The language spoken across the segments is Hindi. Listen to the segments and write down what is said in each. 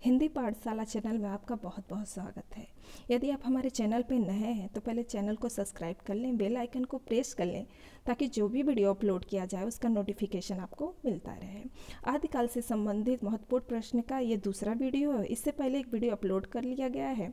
हिंदी पाठशाला चैनल में आपका बहुत बहुत स्वागत है। यदि आप हमारे चैनल पर नए हैं तो पहले चैनल को सब्सक्राइब कर लें, बेल आइकन को प्रेस कर लें ताकि जो भी वीडियो अपलोड किया जाए उसका नोटिफिकेशन आपको मिलता रहे। आदिकाल से संबंधित महत्वपूर्ण प्रश्न का ये दूसरा वीडियो है। इससे पहले एक वीडियो अपलोड कर लिया गया है।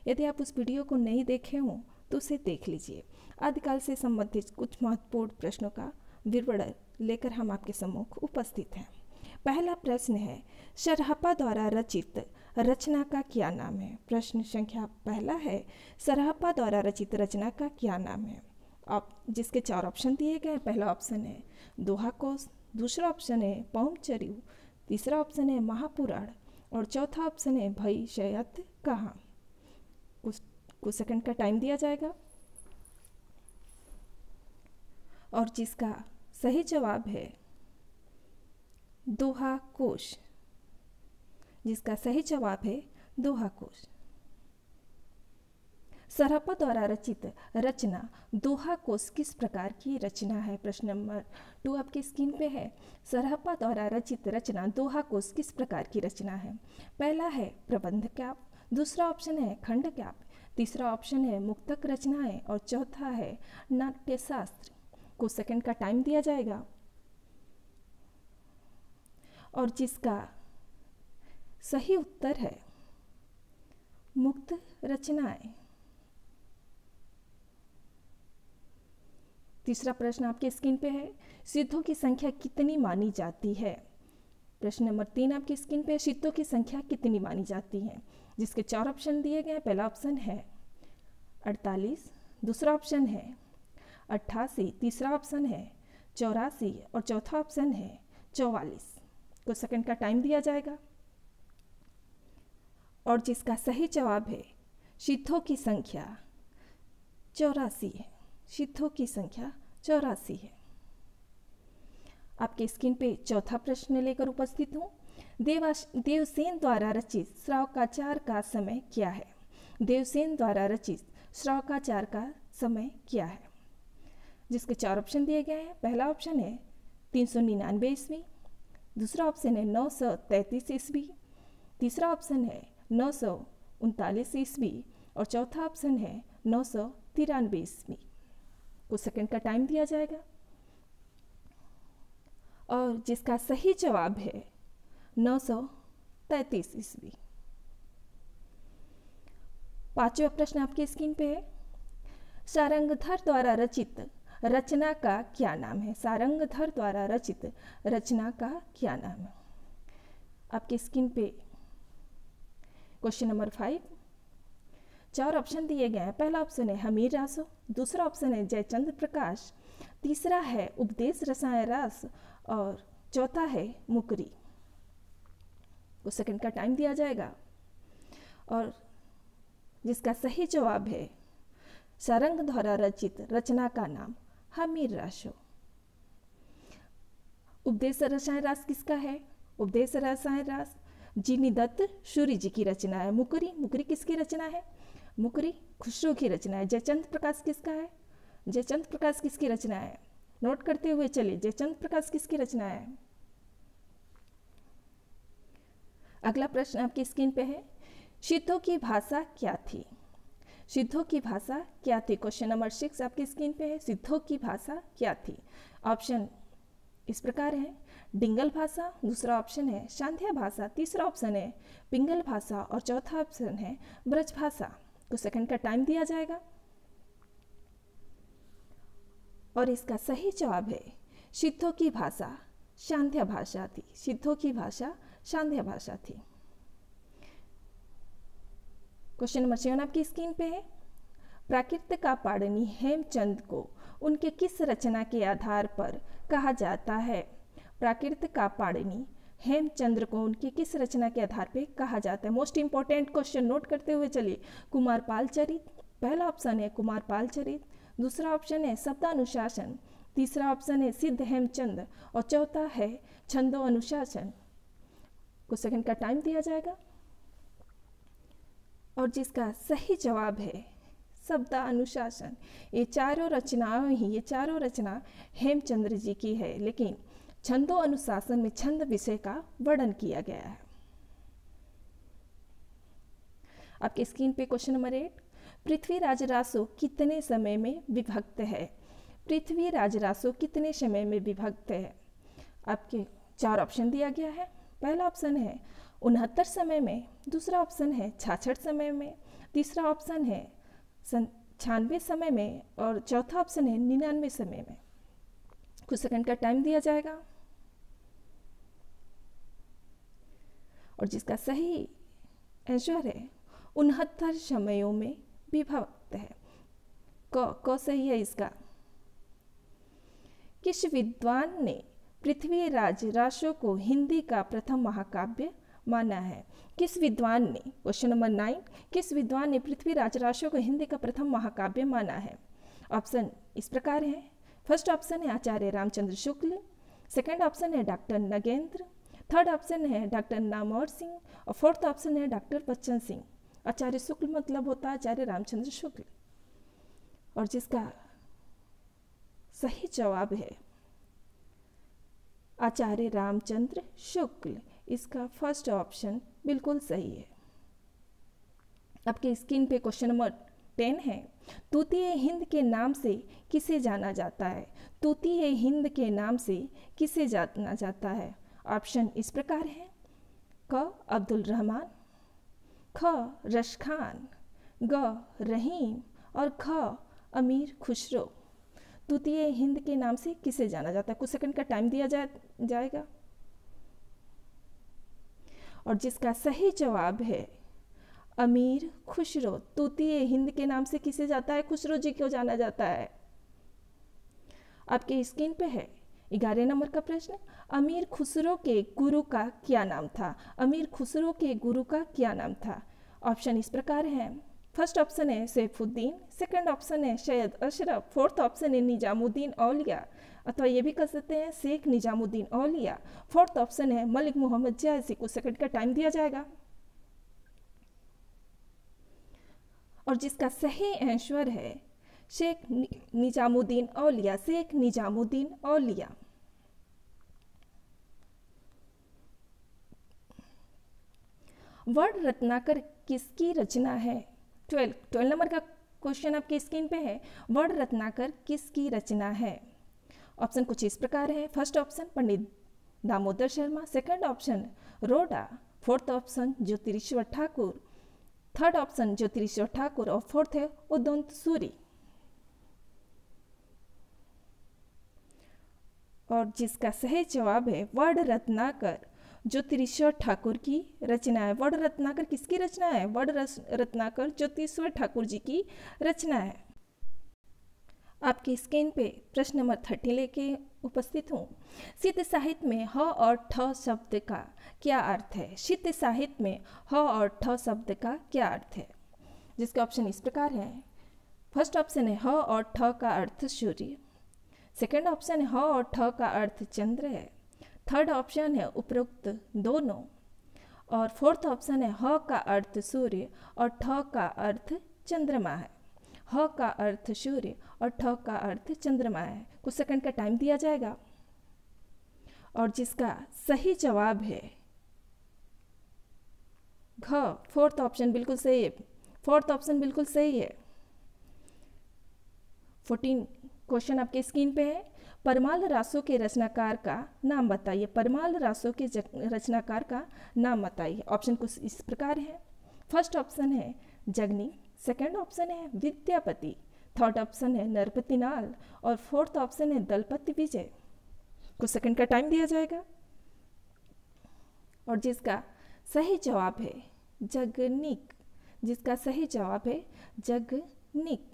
यदि आप उस वीडियो को नहीं देखे हों तो उसे देख लीजिए। आदिकाल से संबंधित कुछ महत्वपूर्ण प्रश्नों का विवरण लेकर हम आपके सम्मुख उपस्थित हैं। पहला प्रश्न है, सरहप्पा द्वारा रचित रचना का क्या नाम है? प्रश्न संख्या पहला है, सरहप्पा द्वारा रचित रचना का क्या नाम है? अब जिसके 4 ऑप्शन दिए गए। पहला ऑप्शन है दोहा कोश, दूसरा ऑप्शन है पौमचरिऊ, तीसरा ऑप्शन है महापुराण और चौथा ऑप्शन है भविष्यत कहा। कुछ सेकंड का टाइम दिया जाएगा और जिसका सही जवाब है दोहा कोश। जिसका सही जवाब है दोहा कोश। सरहप्पा द्वारा रचित रचना दोहा कोश किस प्रकार की रचना है? प्रश्न नंबर 2 आपकी स्क्रीन पे है। सरहप्पा द्वारा रचित रचना दोहा कोश किस प्रकार की रचना है? पहला है प्रबंध काव्य, दूसरा ऑप्शन है खंड काव्य, तीसरा ऑप्शन है मुक्तक रचनाएं और चौथा है नाट्यशास्त्र। कुछ सेकंड का टाइम दिया जाएगा और जिसका सही उत्तर है मुक्त रचनाएं। तीसरा प्रश्न आपके स्क्रीन पे है, सिद्धों की संख्या कितनी मानी जाती है? प्रश्न नंबर 3 आपकी स्क्रीन पे, सिद्धों की संख्या कितनी मानी जाती है? जिसके 4 ऑप्शन दिए गए। पहला ऑप्शन है 48, दूसरा ऑप्शन है 88, तीसरा ऑप्शन है 84 और चौथा ऑप्शन है 44। कुछ सेकंड का टाइम दिया जाएगा और जिसका सही जवाब है सिद्धों की संख्या 84 है। सिद्धों की संख्या 84 है। आपके स्क्रीन पे चौथा प्रश्न लेकर उपस्थित हूँ। देवसेन द्वारा रचित श्रावकाचार का समय क्या है? देवसेन द्वारा रचित श्रावकाचार का समय क्या है? जिसके 4 ऑप्शन दिए गए हैं। पहला ऑप्शन है 399 ईस्वी, दूसरा ऑप्शन है 933 ईस्वी, तीसरा ऑप्शन है 939 ईस्वी और चौथा ऑप्शन है 993 ईस्वी। कुछ सेकंड का टाइम दिया जाएगा और जिसका सही जवाब है 933 ईस्वी। 5वां प्रश्न आपकी स्क्रीन पे है, सारंगधर द्वारा रचित रचना का क्या नाम है? सारंगधर द्वारा रचित रचना का क्या नाम है? आपकी स्क्रीन पे क्वेश्चन नंबर 5। 4 ऑप्शन दिए गए हैं। पहला ऑप्शन है हमीर रासो, दूसरा ऑप्शन है जयचंद्र प्रकाश, तीसरा है उपदेश रसायन रास और चौथा है मुकरी। कुछ सेकंड का टाइम दिया जाएगा और जिसका सही जवाब है सारंग द्वारा रचित रचना का नाम हमीर रासो। उपदेश रसायन रास किसका है? उपदेश रसायन रास जीनी दत्त सूरी जी की रचना है। मुकरी किसकी रचना है? मुकरी खुसरो की रचना है। जयचंद्र प्रकाश किसका है? जयचंद्र प्रकाश किसकी रचना है? नोट करते हुए चलिए, जयचंद्र प्रकाश किसकी रचना है? अगला प्रश्न आपकी स्क्रीन पे है, सिद्धों की भाषा क्या थी? सिद्धों की भाषा क्या थी? क्वेश्चन नंबर 6 आपकी स्क्रीन पे है, सिद्धों की भाषा क्या थी? ऑप्शन इस प्रकार है, डिंगल भाषा, दूसरा ऑप्शन है शांध्या भाषा, तीसरा ऑप्शन है पिंगल भाषा और चौथा ऑप्शन है ब्रज भाषा। कुछ सेकंड का टाइम दिया जाएगा और इसका सही जवाब है सिद्धों की भाषा शांध्या भाषा थी। सिद्धों की भाषा शांध्या भाषा थी। क्वेश्चन नंबर 7 आपकी स्क्रीन पे है, प्राकृत का पाणिनि हेमचंद को उनके किस रचना के आधार पर कहा जाता है? प्राकृत का पाणिनि हेमचंद्र को उनकी किस रचना के आधार पर कहा जाता है? मोस्ट इंपॉर्टेंट क्वेश्चन, नोट करते हुए चलिए। कुमारपाल चरित, पहला ऑप्शन है कुमारपाल चरित, दूसरा ऑप्शन है शब्दानुशासन, तीसरा ऑप्शन है सिद्ध हेमचंद और चौथा है छंदो अनुशासन। कुछ सेकंड का टाइम दिया जाएगा और जिसका सही जवाब है शब्दानुशासन। ये चारों रचना हेमचंद्र जी की है, लेकिन छंदो अनुशासन में छंद विषय का वर्णन किया गया है। आपके स्क्रीन पे क्वेश्चन नंबर 8, पृथ्वीराज रासो कितने समय में विभक्त है? पृथ्वीराज रासो कितने समय में विभक्त है? आपके 4 ऑप्शन दिया गया है। पहला ऑप्शन है 69 समय में, दूसरा ऑप्शन है 66 समय में, तीसरा ऑप्शन है 96 समय में और चौथा ऑप्शन है 99 समय में। कुछ सेकंड का टाइम दिया जाएगा और जिसका सही आंसर है 69 समयों में विभक्त है। क सही है इसका। किस विद्वान ने पृथ्वीराज रासो को हिंदी का प्रथम महाकाव्य माना है? किस विद्वान ने, क्वेश्चन नंबर 9, किस विद्वान ने पृथ्वीराज रासो को हिंदी का प्रथम महाकाव्य माना है? ऑप्शन इस प्रकार है। फर्स्ट ऑप्शन है आचार्य रामचंद्र शुक्ल, सेकंड ऑप्शन है डॉक्टर नगेंद्र, थर्ड ऑप्शन है डॉक्टर नामवर सिंह और फोर्थ ऑप्शन है डॉक्टर बच्चन सिंह। आचार्य शुक्ल मतलब होता है आचार्य रामचंद्र शुक्ल और जिसका सही जवाब है आचार्य रामचंद्र शुक्ल। इसका फर्स्ट ऑप्शन बिल्कुल सही है। आपके स्क्रीन पे क्वेश्चन नंबर 10 है, तूतीय हिंद के नाम से किसे जाना जाता है? तूतीय हिंद के नाम से किसे जाना जाता है? ऑप्शन इस प्रकार है। क अब्दुल रहमान, ख रश खान, ग रहीम और ख अमीर खुसरो। तूतीय हिंद के नाम से किसे जाना जाता है? कुछ सेकंड का टाइम दिया जाएगा और जिसका सही जवाब है अमीर खुसरो। तूतीय हिंद के नाम से किसे जाता है? खुसरो जी को जाना जाता है। आपके स्क्रीन पे है 11 नंबर का प्रश्न, अमीर खुसरो के गुरु का क्या नाम था? अमीर खुसरो के गुरु का क्या नाम था? ऑप्शन इस प्रकार है। फर्स्ट ऑप्शन है सैफुद्दीन, सेकंड ऑप्शन है सैयद अशरफ, फोर्थ ऑप्शन है निजामुद्दीन औलिया अथवा ये भी कर सकते हैं शेख निजामुद्दीन औलिया, फोर्थ ऑप्शन है मलिक मोहम्मद जैसी। कुछ सेकंड का टाइम दिया जाएगा और जिसका सही आंसर है शेख निजामुद्दीन औलिया, शेख निजामुद्दीन औलिया। वर्ण रत्नाकर किसकी रचना है? 12 नंबर का क्वेश्चन आपके स्क्रीन पे है, वर्ण रत्नाकर किसकी रचना है? ऑप्शन कुछ इस प्रकार है। First option Pandit Damodar Sharma, second option Roda, fourth option Jyotirishwar Thakur, third option Jyotirishwar Thakur और फोर्थ है उदंत सूरी। और जिसका सही जवाब है वर्ण रत्नाकर ज्योतिरीश्वर ठाकुर की रचना है। वर्ण रत्नाकर किसकी रचना है? वर्ण रत्नाकर ज्योतिरीश्वर ठाकुर जी की रचना है। आपकी स्क्रीन पे प्रश्न नंबर 30 लेके उपस्थित हूँ। सिद्ध साहित्य में ह और ठ शब्द का क्या अर्थ है? सिद्ध साहित्य में ह और ठ शब्द का क्या अर्थ है? जिसके ऑप्शन इस प्रकार है। फर्स्ट ऑप्शन है ह और ठ का अर्थ सूर्य, सेकंड ऑप्शन है ह और ठ का अर्थ चंद्र है, थर्ड ऑप्शन है उपरोक्त दोनों और फोर्थ ऑप्शन है ह का अर्थ सूर्य और ठ का अर्थ चंद्रमा है। ह का अर्थ सूर्य और ठ का अर्थ चंद्रमा है। कुछ सेकंड का टाइम दिया जाएगा और जिसका सही जवाब है घ, फोर्थ ऑप्शन बिल्कुल सही है। फोर्थ ऑप्शन बिल्कुल सही है। 14 क्वेश्चन आपके स्क्रीन पे है, परमाल रासों के रचनाकार का नाम बताइए। परमाल रासों के रचनाकार का नाम बताइए। ऑप्शन कुछ इस प्रकार है। फर्स्ट ऑप्शन है जगनी, सेकंड ऑप्शन है विद्यापति, थर्ड ऑप्शन है नरपतिनाल और फोर्थ ऑप्शन है दलपति विजय। कुछ सेकंड का टाइम दिया जाएगा और जिसका सही जवाब है जगनिक। जिसका सही जवाब है जगनिक।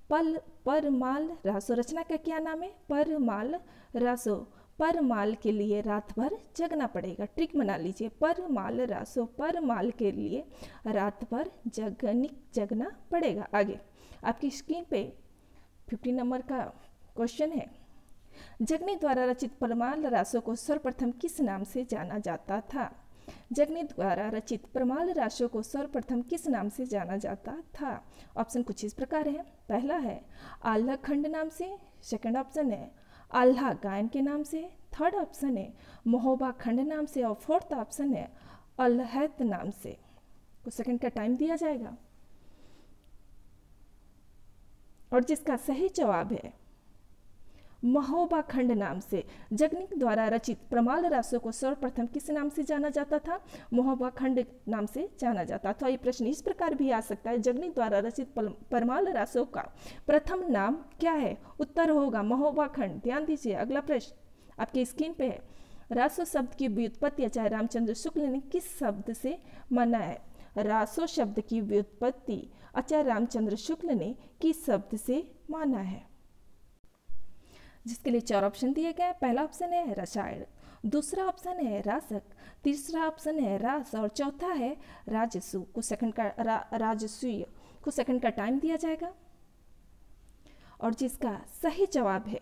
परमाल रासो रचना का क्या नाम है? परमाल रासो। परमाल के लिए रात भर जगना पड़ेगा। ट्रिक बना लीजिए, परमाल रासो, परमाल के लिए रात भर जगना पड़ेगा। आगे आपकी स्क्रीन पे 50 नंबर का क्वेश्चन है, जगनी द्वारा रचित परमाल रासो को सर्वप्रथम किस नाम से जाना जाता था? जगनी द्वारा रचित परमाल रासो को सर्वप्रथम किस नाम से जाना जाता था? ऑप्शन कुछ इस प्रकार है। पहला है आल्हा खंड नाम से, सेकंड ऑप्शन है आल्हा गायन के नाम से, थर्ड ऑप्शन है महोबा खंड नाम से और फोर्थ ऑप्शन है अलहैत नाम से। कुछ सेकंड का टाइम दिया जाएगा। और जिसका सही जवाब है महोबा खंड नाम से। जगनिक द्वारा रचित परमाल रासों को सर्वप्रथम किस नाम से जाना जाता था? महोबा खंड नाम से जाना जाता था। ये प्रश्न इस प्रकार भी आ सकता है, जगनिक द्वारा रचित परमाल रासों का प्रथम नाम क्या है? उत्तर होगा महोबा खंड। ध्यान दीजिए, अगला प्रश्न आपकी स्क्रीन पे है। रासो शब्द की व्युत्पत्ति आचार्य रामचंद्र शुक्ल ने किस शब्द से माना है? रासो शब्द की व्युत्पत्ति आचार्य रामचंद्र शुक्ल ने किस शब्द से माना है? जिसके लिए 4 ऑप्शन दिए गए। पहला ऑप्शन है रसायन, दूसरा ऑप्शन है रासक, तीसरा ऑप्शन है रास और चौथा है राजसु। कुछ सेकंड का राजसूय। कुछ सेकंड का टाइम दिया जाएगा। और जिसका सही जवाब है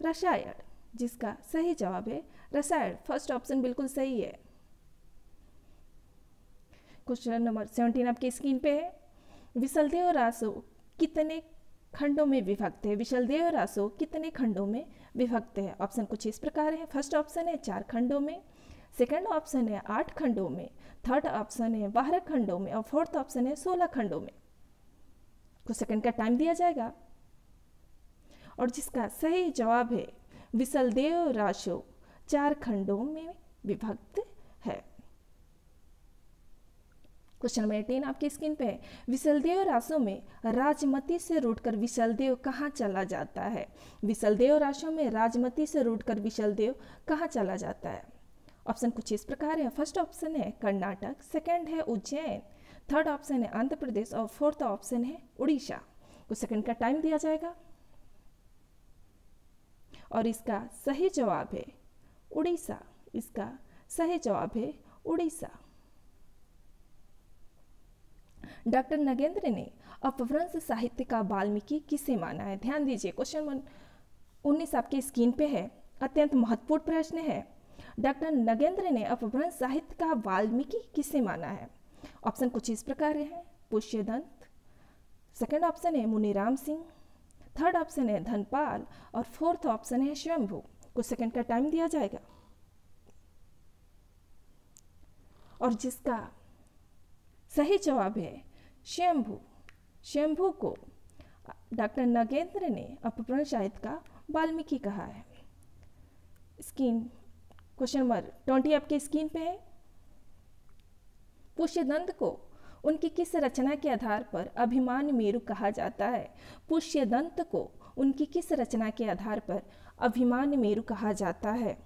रसायन, जिसका सही जवाब है रसायन। फर्स्ट ऑप्शन बिल्कुल सही है। क्वेश्चन नंबर 17 आपकी स्क्रीन पे है। विशलदेव रासो कितने खंडों में विभक्त है? विशलदेव रासो कितने खंडों में विभक्त है? ऑप्शन कुछ इस प्रकार है। फर्स्ट ऑप्शन है 4 खंडों में, सेकंड ऑप्शन है 8 खंडों में, थर्ड ऑप्शन है 12 खंडों में और फोर्थ ऑप्शन है 16 खंडों में। कुछ सेकंड का टाइम दिया जाएगा। और जिसका सही जवाब है विशलदेव रासो 4 खंडों में विभक्त है। क्वेश्चन नंबर 18 आपकी स्क्रीन पे है। विशलदेव रासों में राजमती से रूठकर विशलदेव कहाँ चला जाता है? विशलदेव रासों में राजमती से रूठकर विशलदेव कहाँ चला जाता है? ऑप्शन कुछ इस प्रकार है। फर्स्ट ऑप्शन है कर्नाटक, सेकंड है उज्जैन, थर्ड ऑप्शन है आंध्र प्रदेश और फोर्थ ऑप्शन है उड़ीसा। कुछ सेकंड का टाइम दिया जाएगा। और इसका सही जवाब है उड़ीसा। इसका सही जवाब है उड़ीसा। डॉक्टर नगेंद्र ने अपभ्रंश साहित्य का वाल्मीकि किसे माना है? ध्यान दीजिए, क्वेश्चन 19 आपके स्क्रीन पे है। अत्यंत महत्वपूर्ण प्रश्न है। डॉक्टर नगेंद्र ने अपभ्रंश साहित्य का वाल्मीकि किसे माना है? ऑप्शन कुछ इस प्रकार है। पुष्यदंत, सेकंड ऑप्शन है मुनिराम सिंह, थर्ड ऑप्शन है धनपाल और फोर्थ ऑप्शन है स्वयंभू। कुछ सेकंड का टाइम दिया जाएगा। और जिसका सही जवाब है स्वयंभू। स्वयंभू को डॉक्टर नगेंद्र ने अपभ्रंश साहित्य का वाल्मीकि कहा है। स्क्रीन क्वेश्चन नंबर 20 आपके स्क्रीन पे है। पुष्यदंत को उनकी किस रचना के आधार पर अभिमान मेरु कहा जाता है? पुष्यदंत को उनकी किस रचना के आधार पर अभिमान मेरु कहा जाता है?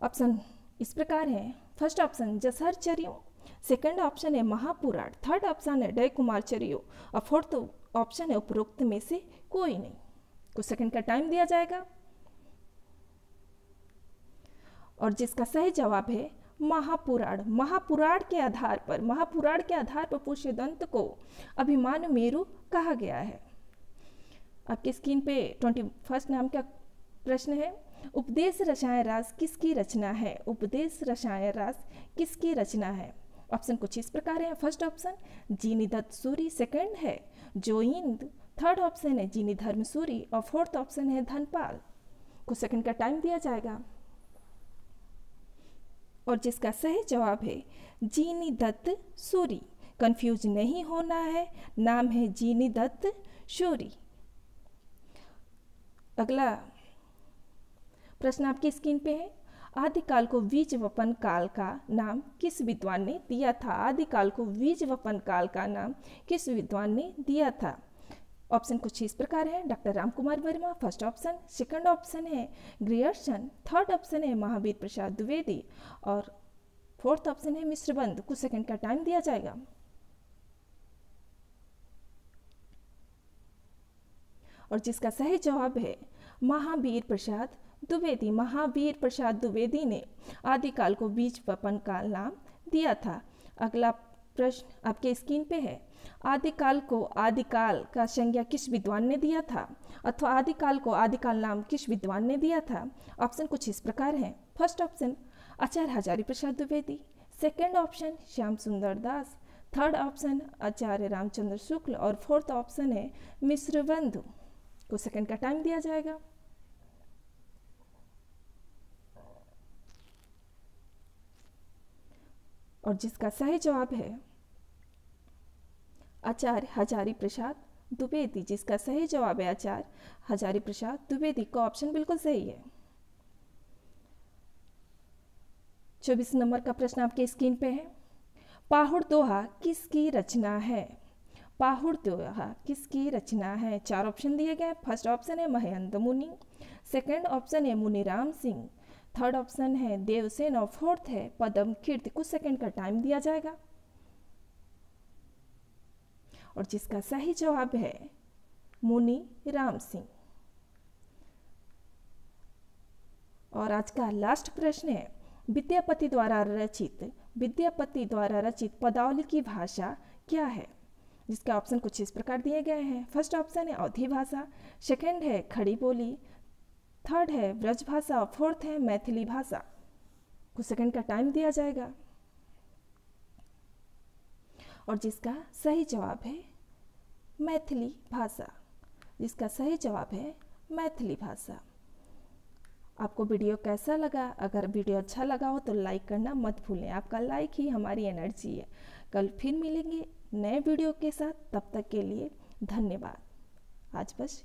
ऑप्शन इस प्रकार है। फर्स्ट ऑप्शन जसहरचर्यों, सेकंड ऑप्शन है महापुराण, थर्ड ऑप्शन है जय कुमार चर्यों और फोर्थ ऑप्शन है उपरोक्त में से कोई नहीं। कुछ सेकंड का टाइम दिया जाएगा। और जिसका सही जवाब है महापुराण। महापुराण के आधार पर पुष्यदंत को अभिमान मेरु कहा गया है। आपकी स्क्रीन पे 21 नाम का प्रश्न है। उपदेश रसायन रास किसकी रचना है? उपदेश रसायन रास किसकी रचना है? ऑप्शन कुछ इस प्रकार है। फर्स्ट ऑप्शन जीनीदत्त सूरी, सेकंड है जोइंद, थर्ड ऑप्शन है जीनी धर्म सूरी और फोर्थ ऑप्शन है धनपाल। कुछ सेकंड का टाइम दिया जाएगा। और जिसका सही जवाब है जीनीदत्त सूरी। कंफ्यूज नहीं होना है, नाम है जीनीदत्त सूरी। अगला प्रश्न आपकी स्क्रीन पे है। आदिकाल को बीजवपन काल का नाम किस विद्वान ने दिया था? आदिकाल को बीजवपन काल का नाम किस विद्वान ने दिया था? ऑप्शन कुछ इस प्रकार है। Doctor Ramkumar Verma first option, second option है ग्रियर्सन, थर्ड ऑप्शन है महावीर प्रसाद द्विवेदी और फोर्थ ऑप्शन है मिश्रबंध। कुछ सेकंड का टाइम दिया जाएगा। और जिसका सही जवाब है महावीर प्रसाद द्विवेदी। महावीर प्रसाद द्विवेदी ने आदिकाल को बीजवपन काल नाम दिया था। अगला प्रश्न आपके स्क्रीन पे है। आदिकाल को आदिकाल का संज्ञा किस विद्वान ने दिया था? अथवा आदिकाल को आदिकाल नाम किस विद्वान ने दिया था? ऑप्शन कुछ इस प्रकार है। फर्स्ट ऑप्शन आचार्य हजारी प्रसाद द्विवेदी, सेकंड ऑप्शन श्याम सुंदर दास, थर्ड ऑप्शन आचार्य रामचंद्र शुक्ल और फोर्थ ऑप्शन है मिश्रबंधु। कुछ सेकंड का टाइम दिया जाएगा। और जिसका सही जवाब है आचार्य हजारी प्रसाद द्विवेदी। जिसका सही जवाब है आचार्य हजारी प्रसाद द्विवेदी का ऑप्शन बिल्कुल सही है। 24 नंबर का प्रश्न आपके स्क्रीन पे है। पाहुड़ दोहा किसकी रचना है? पाहुड़ दोहा किसकी रचना है? 4 ऑप्शन दिए गए। फर्स्ट ऑप्शन है महंत मुनि, सेकंड ऑप्शन है मुनिराम सिंह, थर्ड ऑप्शन है देवसेन और फोर्थ है पद्म कीर्ति। कुछ सेकंड का टाइम दिया जाएगा। और जिसका सही जवाब है मुनि राम सिंह। और आज का लास्ट प्रश्न है विद्यापति द्वारा रचित पदावली की भाषा क्या है? जिसके ऑप्शन कुछ इस प्रकार दिए गए हैं। फर्स्ट ऑप्शन है अवधी भाषा, सेकंड है खड़ी बोली, थर्ड है ब्रज भाषा और फोर्थ है मैथिली भाषा। कुछ सेकंड का टाइम दिया जाएगा। और जिसका सही जवाब है मैथिली भाषा। जिसका सही जवाब है मैथिली भाषा। आपको वीडियो कैसा लगा? अगर वीडियो अच्छा लगा हो तो लाइक करना मत भूलें। आपका लाइक ही हमारी एनर्जी है। कल फिर मिलेंगे नए वीडियो के साथ। तब तक के लिए धन्यवाद। आज बस